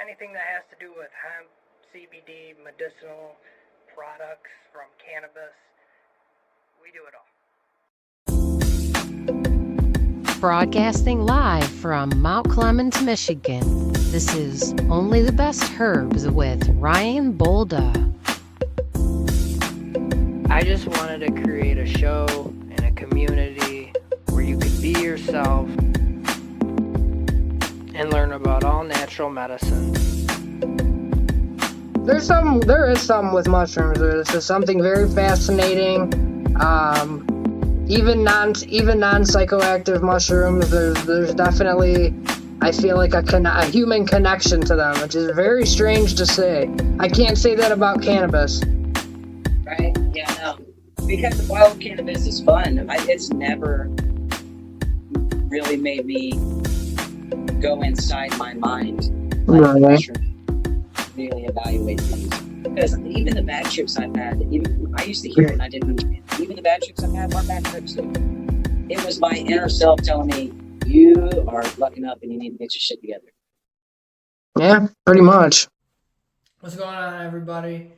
anything that has to do with hemp, CBD, medicinal products from cannabis. We do it all. Broadcasting live from Mount Clemens, Michigan. This is Only the Best Herbs with Ryan Bolda. I just wanted to create a show and a community where you could be yourself and learn about all natural medicine. There is something with mushrooms. There's something very fascinating. Even non-psychoactive mushrooms. There's definitely, I feel like a human connection to them, which is very strange to say. I can't say that about cannabis. Right? Yeah, no. Because the wild cannabis is fun. It's never really made me go inside my mind. Right. Really evaluate things. Because even the bad trips I've had, I used to hear it and I didn't understand. Even the bad trips I've had weren't bad trips. It was my inner self telling me, you are fucking up and you need to get your shit together. Yeah, pretty much. What's going on, everybody?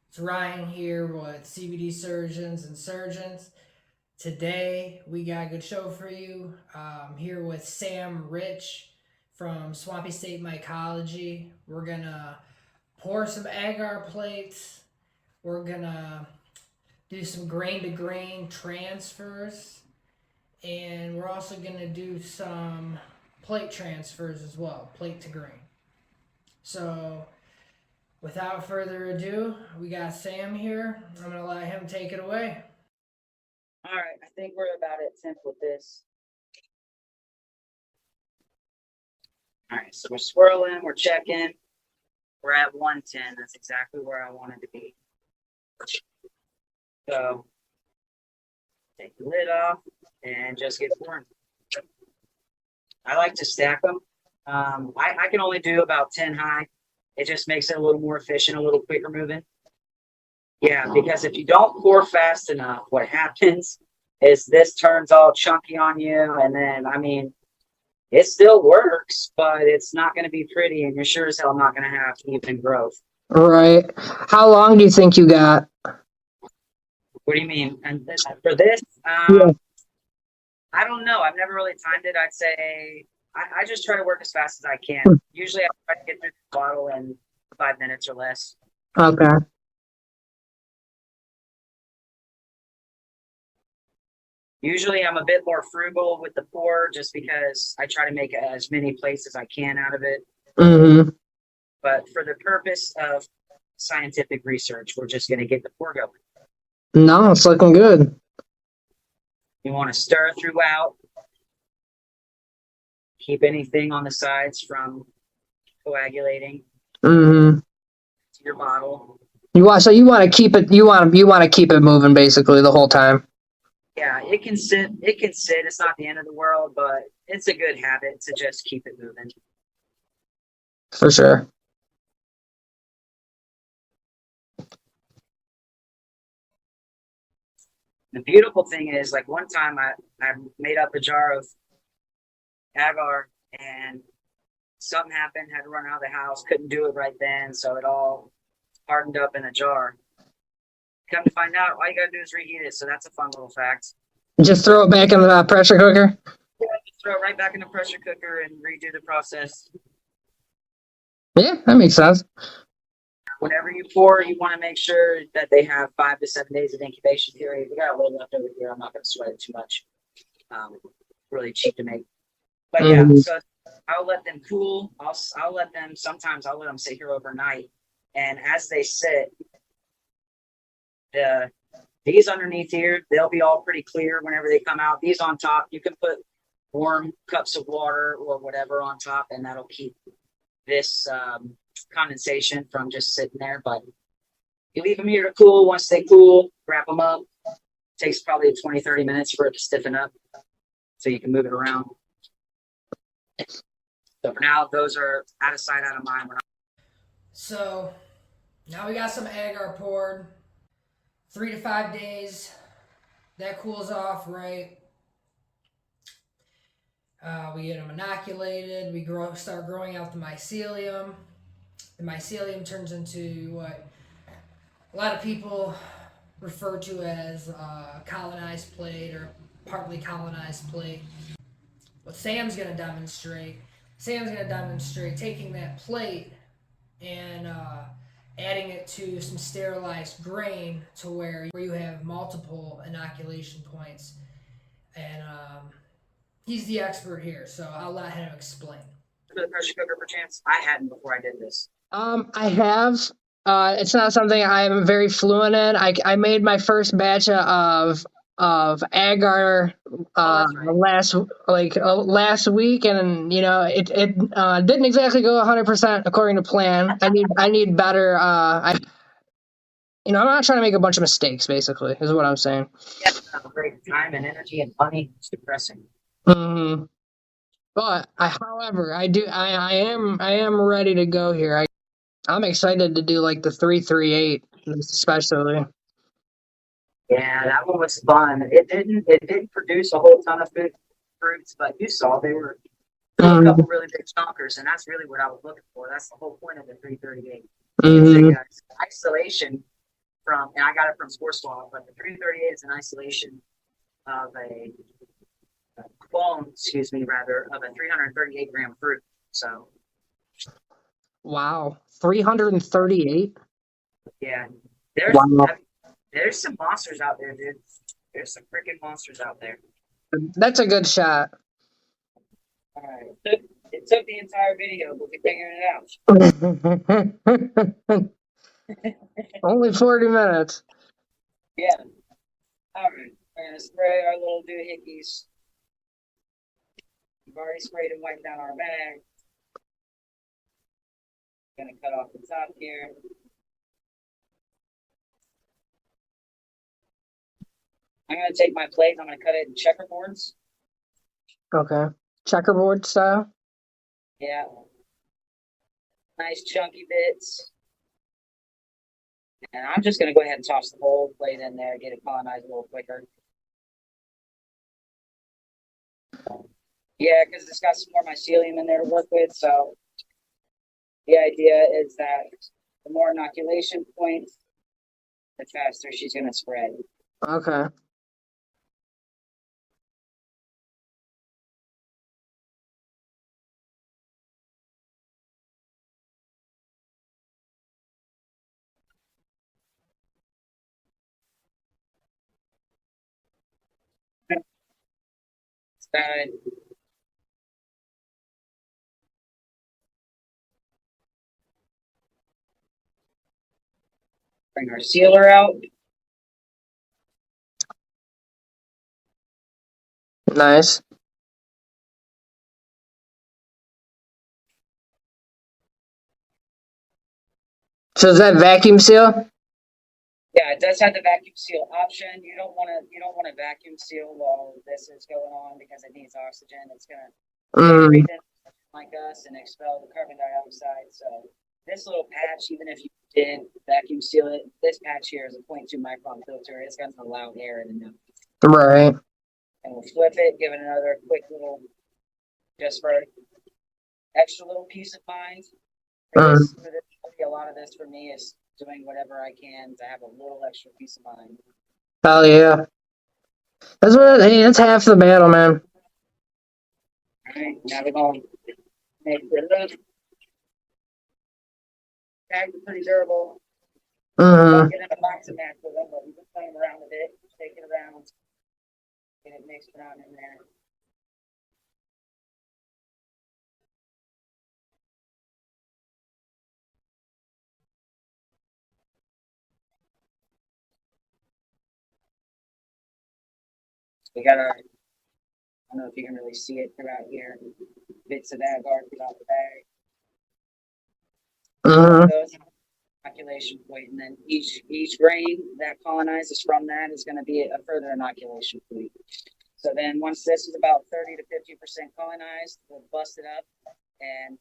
It's Ryan here with CBD Surgeons and Surgeons. Today, we got a good show for you. I'm here with Sam Rich from Swampy State Mycology. We're going to pour some agar plates. We're going to do some grain-to-grain transfers. And we're also going to do some plate transfers as well, plate to grain. So, without further ado, we got Sam here. I'm going to let him take it away. All right, I think we're about at 10 with this. All right, so we're swirling, we're checking. We're at 110. That's exactly where I wanted to be. So, take the lid off and just get pouring. I like to stack them. I can only do about 10 high. It just makes it a little more efficient, a little quicker moving. Yeah, because if you don't pour fast enough, what happens is this turns all chunky on you. And then, it still works, but it's not going to be pretty. And you're sure as hell not going to have even growth. Right. How long do you think you got? What do you mean? And for this, Yeah. I don't know. I've never really timed it. I'd say I just try to work as fast as I can. Usually I try to get through the bottle in 5 minutes or less. Okay. Usually I'm a bit more frugal with the pour just because I try to make as many plates as I can out of it. Mm-hmm. But for the purpose of scientific research, we're just going to get the pour going. No, it's looking good. You want to stir throughout. Keep anything on the sides from coagulating Mm-hmm. to your bottle. You want to keep it. You want to keep it moving basically the whole time. Yeah, it can sit. It's not the end of the world, but it's a good habit to just keep it moving. For sure. The beautiful thing is, like one time I made up a jar of agar and something happened, had to run out of the house, couldn't do it right then, so it all hardened up in a jar. Come to find out, all you gotta do is reheat it, so that's a fun little fact. Just throw it back in the pressure cooker. Yeah, just throw it right back in the pressure cooker and redo the process. Yeah, that makes sense. Whenever you pour, you want to make sure that they have 5 to 7 days of incubation period. We got a little left over here. I'm not going to sweat it too much. Really cheap to make. But yeah, so I'll let them cool. I'll let them sit here overnight. And as they sit, these underneath here, they'll be all pretty clear whenever they come out. These on top, you can put warm cups of water or whatever on top, and that'll keep this condensation from just sitting there. But you leave them here to cool. Once they cool, wrap them up. Takes probably 20-30 minutes for it to stiffen up so you can move it around. So for now, those are out of sight, out of mind. So, now we got some agar poured. 3 to 5 days. That cools off, right? We get them inoculated. We start growing out the mycelium. The mycelium turns into what a lot of people refer to as a colonized plate or partly colonized plate. What Sam's gonna demonstrate taking that plate and adding it to some sterilized grain to where you have multiple inoculation points. And he's the expert here, so I'll let him explain. For the pressure cooker, perchance? I hadn't before I did this. I have. It's not something I'm very fluent in. I made my first batch of agar That's right. last week, and it didn't exactly go 100% according to plan. I need better. I'm not trying to make a bunch of mistakes. Basically, is what I'm saying. Yeah, great time and energy and money. It's depressing. Hmm. But however, I am ready to go here. I'm excited to do like the 338, especially. Yeah, that one was fun. It didn't produce a whole ton of fruits, but you saw there were a couple really big chonkers, and that's really what I was looking for. That's the whole point of the 338. Mm-hmm. It's isolation from, and I got it from Sports Swap, but the 338 is an isolation of a clone, rather, of a 338 gram fruit. So, Wow, 338. yeah, there's Wow, there's some monsters out there, dude. There's some freaking monsters out there. that's a good shot. All right, it took the entire video, but we figured it out. Only 40 minutes. Yeah. All right, we're gonna spray our little doohickeys. We've already sprayed and wiped down our bag. Gonna cut off the top here. I'm gonna take my plate. I'm gonna cut it in checkerboards. Okay, checkerboard style. Yeah. Nice chunky bits. And I'm just gonna go ahead and toss the whole plate in there, get it colonized a little quicker. Yeah, because it's got some more mycelium in there to work with. So the idea is that the more inoculation points, the faster she's gonna spread. Okay. Bad. Bring our sealer out. Nice. So is that vacuum seal? Yeah, it does have the vacuum seal option. You don't want to vacuum seal while this is going on because it needs oxygen. It's gonna breathe in like us and expel the carbon dioxide. So this little patch, even if you did vacuum seal it, this patch here is a 0.2 micron filter. It's gonna allow air in and out. Right. And we'll flip it, give it another quick little, just for extra little peace of mind. For this, a lot of this for me is doing whatever I can to have a little extra peace of mind. Hell yeah. That's half the battle, man. Alright, now we're going to make the look. Tags are pretty durable. Don't get in a box of match with them, but we just play them around a bit, shake it around, get it mixed around in there. We got our, I don't know if you can really see it throughout here, bits of agar throughout the bag. Those inoculation point, and then each grain that colonizes from that is going to be a further inoculation point. So then once this is about 30 to 50% colonized, we'll bust it up, and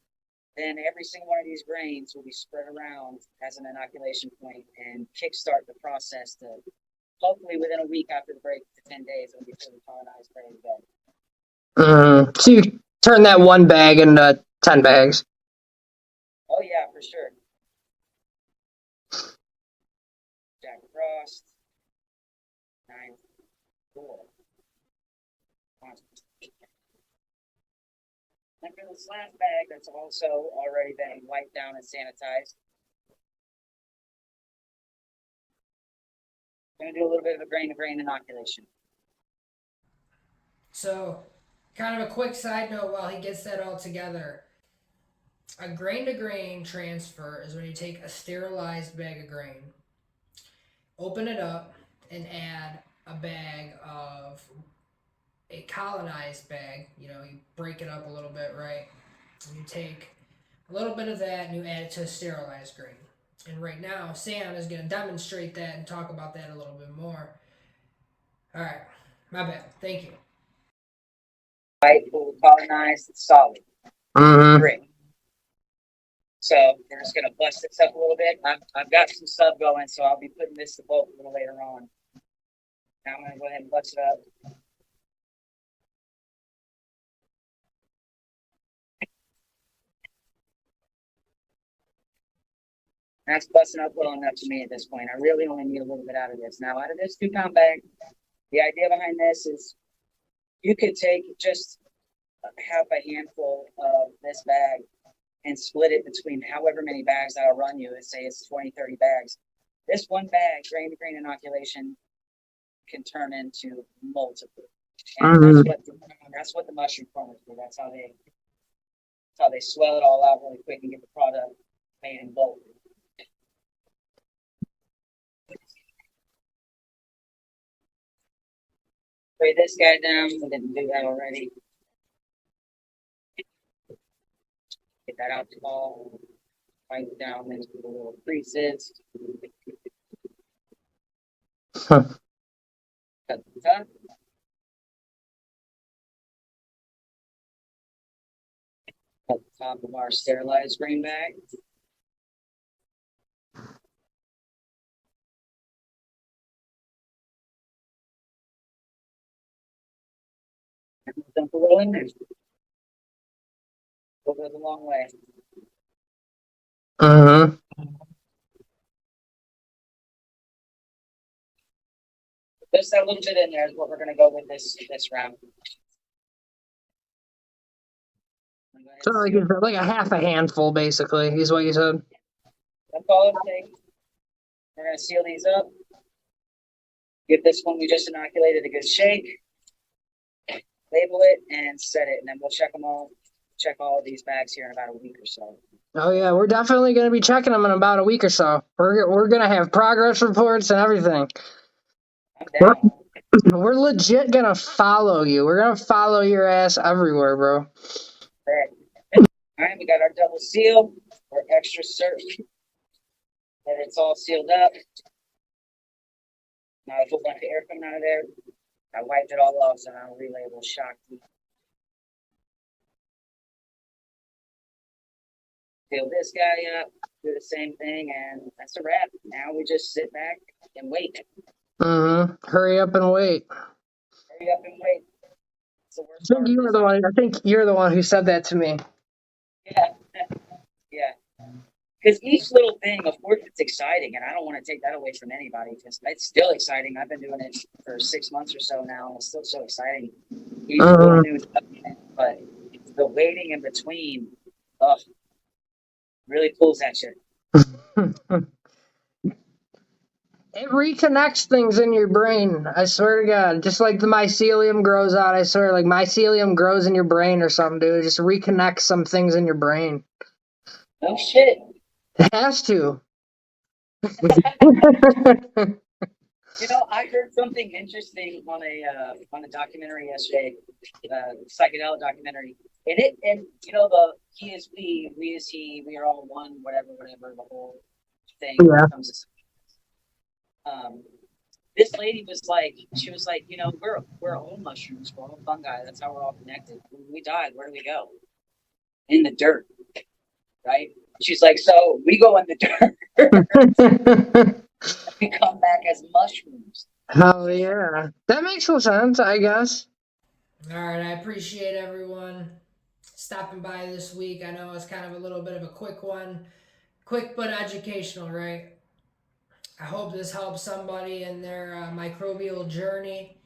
then every single one of these grains will be spread around as an inoculation point and kickstart the process to hopefully within a week after the break to 10 days, it'll be fully colonized, ready to go. So you turn that one bag into 10 bags. Oh yeah, for sure. Jack Frost, 9-4. And for this last bag, that's also already been wiped down and sanitized. I'm gonna do a little bit of a grain-to-grain inoculation. So, kind of a quick side note while he gets that all together. A grain to grain transfer is when you take a sterilized bag of grain, open it up, and add a bag of a colonized bag. You know, you break it up a little bit, right? And you take a little bit of that and you add it to a sterilized grain. And right now, Sam is going to demonstrate that and talk about that a little bit more. All right, my bad. Thank you. White, fully colonized, solid. Mm-hmm. Great. So we're just gonna bust this up a little bit. I've got some sub going, so I'll be putting this to bulk a little later on. Now I'm gonna go ahead and bust it up. That's busting up well enough to me at this point. I really only need a little bit out of this. Now, out of this 2-pound bag, the idea behind this is you could take just half a handful of this bag and split it between however many bags I'll run you. Let's say it's 20, 30 bags. This one bag, grain to grain inoculation, can turn into multiple. And that's what the mushroom farmers do. That's how they swell it all out really quick and get the product made in bulk. Spray this guy down. We didn't do that already. Get that out the ball. Wipe it down into the little creases. Cut the top. Cut the top of our sterilized grain bag. And dump a little in there. Goes a long way. Mm-hmm. Just that little bit in there is what we're gonna go with this round. So like a half a handful, basically, is what you said. That's all it takes. We're gonna seal these up. Give this one we just inoculated a good shake. Label it and set it, and then we'll check them all. Check all of these bags here in about a week or so. Oh yeah, we're definitely going to be checking them in about a week or so. We're going to have progress reports and everything. I'm down. We're legit going to follow you. We're going to follow your ass everywhere, bro. All right, we got our double seal. We're extra certain that it's all sealed up. Now a whole bunch of air coming out of there. I wiped it all off, so I'll relabel shock. Seal this guy up, do the same thing, and that's a wrap. Now we just sit back and wait. Mm-hmm. Hurry up and wait. Hurry up and wait. So I think you're the one who said that to me. Yeah. Yeah. Because each little thing, of course, it's exciting, and I don't want to take that away from anybody because it's still exciting. I've been doing it for 6 months or so now, and it's still so exciting. Each little new stuff, but the waiting in between, really pulls at you. It reconnects things in your brain. I swear to God. Just like the mycelium grows out, I swear, like mycelium grows in your brain or something, dude. It just reconnects some things in your brain. No shit. It has to. You know, I heard something interesting on a documentary yesterday, psychedelic documentary. And you know, the he is we is he, we are all one, whatever, the whole thing comes to. This lady was like, you know, we're all mushrooms, we're all fungi. That's how we're all connected. When we died, where do we go? In the dirt, right? She's like, so we go in the dirt. We come back as mushrooms. Oh yeah, that makes no sense, I guess. All right, I appreciate everyone stopping by this week. I know it's kind of a little bit of a quick one, quick but educational, right? I hope this helps somebody in their microbial journey.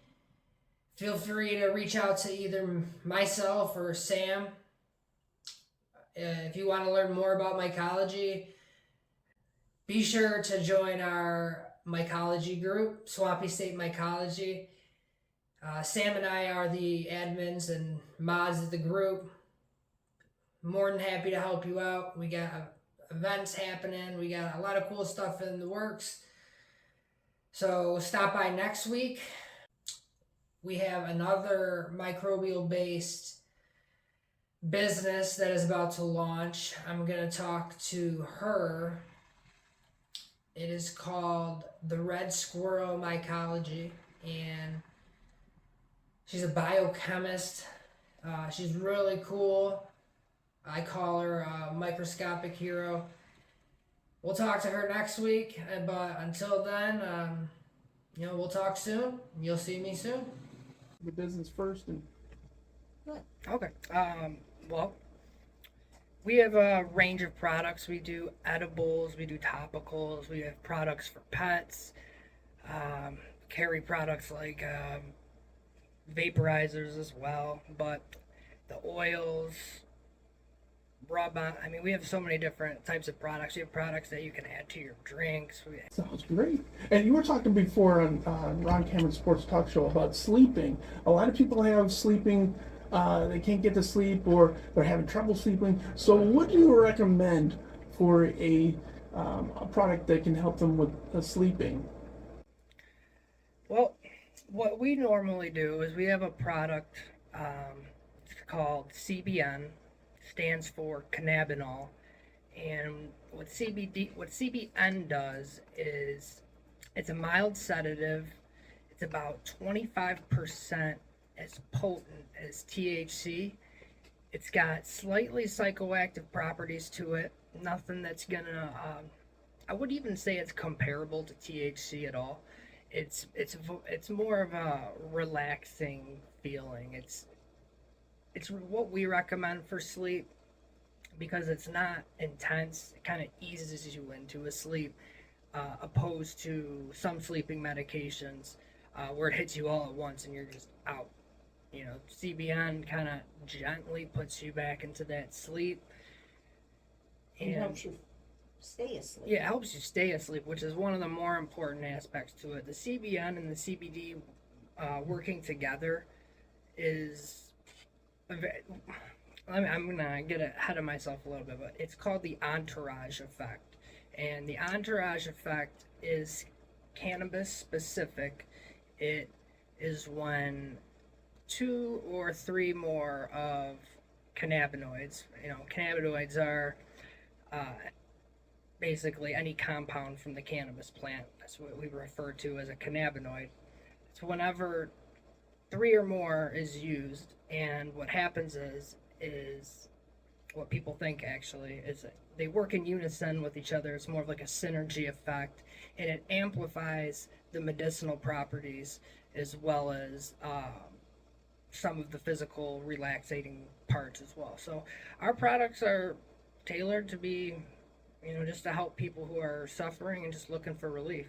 Feel free to reach out to either myself or Sam. If you want to learn more about mycology, be sure to join our mycology group, Swampy State Mycology. Sam and I are the admins and mods of the group. More than happy to help you out. We got events happening. We got a lot of cool stuff in the works. So stop by next week. We have another microbial-based business that is about to launch. I'm going to talk to her. It is called the Red Squirrel Mycology, and she's a biochemist. She's really cool. I call her a microscopic hero. We'll talk to her next week, but until then, we'll talk soon. You'll see me soon. The business first and Okay. Well, we have a range of products. We do edibles, we do topicals, we have products for pets, carry products like vaporizers as well, but the oils, rub on. I mean, we have so many different types of products. We have products that you can add to your drinks. sounds great. And you were talking before on Ron Cameron Sports Talk Show about sleeping. A lot of people have sleeping, they can't get to sleep or they're having trouble sleeping. So what do you recommend for a product that can help them with sleeping? Well, what we normally do is we have a product it's called CBN, stands for cannabinol, and what CBN does is it's a mild sedative. It's about 25% as potent as THC. It's got slightly psychoactive properties to it. Nothing that's gonna I would even say it's comparable to THC at all. It's more of a relaxing feeling. It's what we recommend for sleep because it's not intense. It kind of eases you into a sleep, opposed to some sleeping medications where it hits you all at once and you're just out. CBN kind of gently puts you back into that sleep. And helps you stay asleep. Yeah, it helps you stay asleep, which is one of the more important aspects to it. The CBN and the CBD working together is... I'm gonna get ahead of myself a little bit, but it's called the entourage effect. And the entourage effect is cannabis specific. It is when 2 or 3 more of cannabinoids. Cannabinoids are basically any compound from the cannabis plant. That's what we refer to as a cannabinoid. It's whenever 3 or more is used, and what happens is what people think actually is that they work in unison with each other. It's more of like a synergy effect, and it amplifies the medicinal properties as well as some of the physical relaxating parts as well. So our products are tailored to be, just to help people who are suffering and just looking for relief.